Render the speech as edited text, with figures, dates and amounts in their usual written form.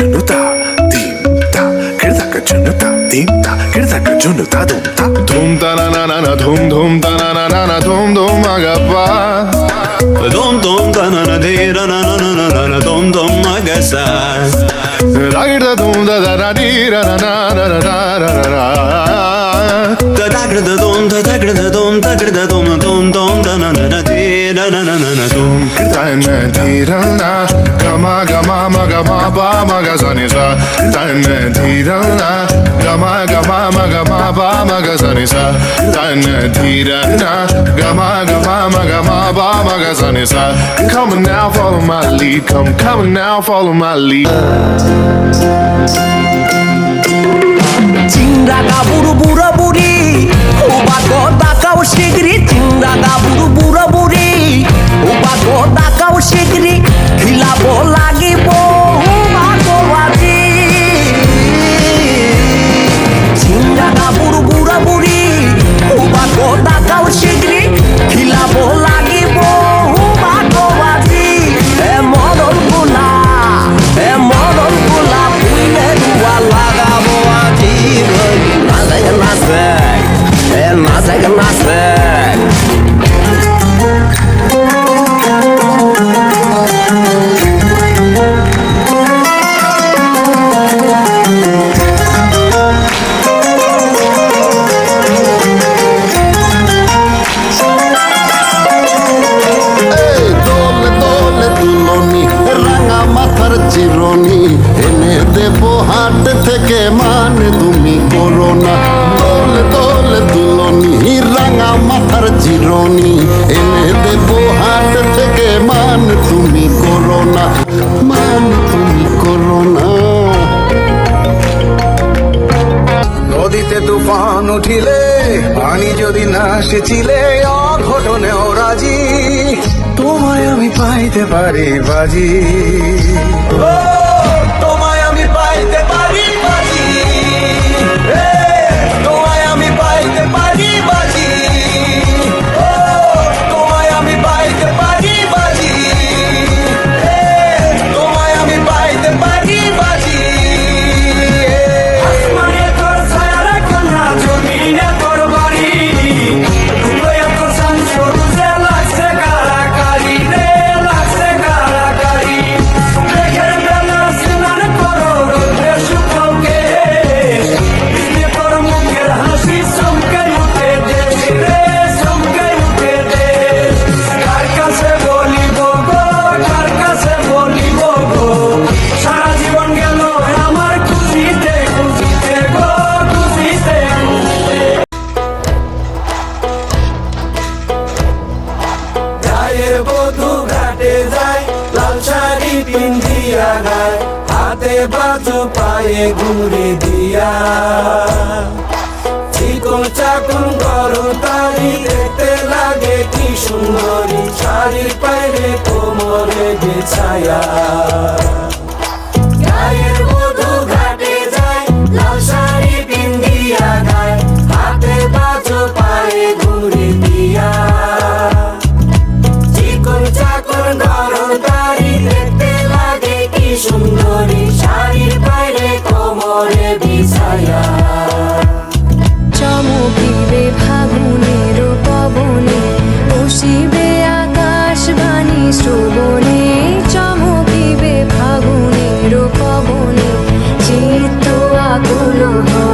junuta, dimta, kirdaka junuta, dimta, kirdaka junuta, dumta, Dhum ta na na na na dhum dhum ta na na na na dhum dhum agappa. Dom dom da na na de ra na na na na na dom dom agasa. Ragir da dhum da da da di ra na na na na na na na. Da da gra da dom da da gra da dom da gra da dom dom dom da na na na de ra na na na na dom. Ta na di ra na gama gama ma gama ba ma ga sa ni sa. Ta na di ra na gama gama ma gama ba ma ga sa ni sa. Ta na di ra na gama gama ma gama ba ma ga sa ni sa. Come on now, follow my lead. Come on now, follow my lead. চিংড়া গাবুড়ু বুড়ো বুড়ি ও বাগো দাকাও শিগরি চিংড়া গাবুড়ু বুড়ো বুড়ি ও বাগো দাকাও শিগরি খিলাবো লাগিব বাগো বাজি চিংড়া গাবুড়ু বুড়ো বুড়ি ও বাগো দাকাও শিগরি খিলাবো লাগিব বাগো বাজি এ মদন গুলা পুইলে দুয়া লাগাবো আজি নাচে চিরনি এনে দেব হাট থেকে মান তুমি করো না দোলে দোলে দুলনি রাঙা মাথার চিরনি এনে দেব হাট থেকে মান তুমি করো না মান তুমি করো না নদীতে তুফান উঠিলে পানি যদি না সেচিলে অঘটনেও রাজি তোমায় আমি পাইতে পারি বাজি তোমায় আমি পাইতে পারি বাজি তোমায় আমি পাইতে পারি বাজি তোমায় আমি পাইতে পারি বাজি তোমায় আমি পাইতে পারি বাজি আসমানে তোর ছায়া রাখো না জমিনে তোর বাড়ি দুটোয় তোর সংসরুজে লাগছে কারাকারি রে লাগছে কারাকারি দেখের বেলা স্নান করো রোদে শুকোকে বিনে তোর মুখের হাসি চমকে উঠে দেশ রে চমকে উঠে দেশ কার কাছে বলিব গো কার কাছে বলিব গো সারা জীবন গেল আমার খুশিতে খুশিতে গো খুশিতে গায়ের বধূ ঘাটে যায় লাল শাড়ি পিন্ধিয়া গায় হাতে বাজু পায়ে ঘুরে দিয়া চিকন চাকন করো তারি দেখতে লাগে কি সুন্দরী শাড়ির পায়ে কোমরে বিছায়া গায়ের বধূ ঘাটে যায় লাল শাড়ি পিন্ধিয়া গায় হাতে বাজু পায়ে ঘুরে দিয়া চিকন চাকন করো তারি দেখতে লাগে কি সুন্দরী শাড়ির বাইরে কোমরে বিছায়া চমকিবে ফাগুনের পবনে বসিবে আকাশবাণী শ্রবণে চমকিবে ফাগুনের পবনে চিত্ত আকুল হয়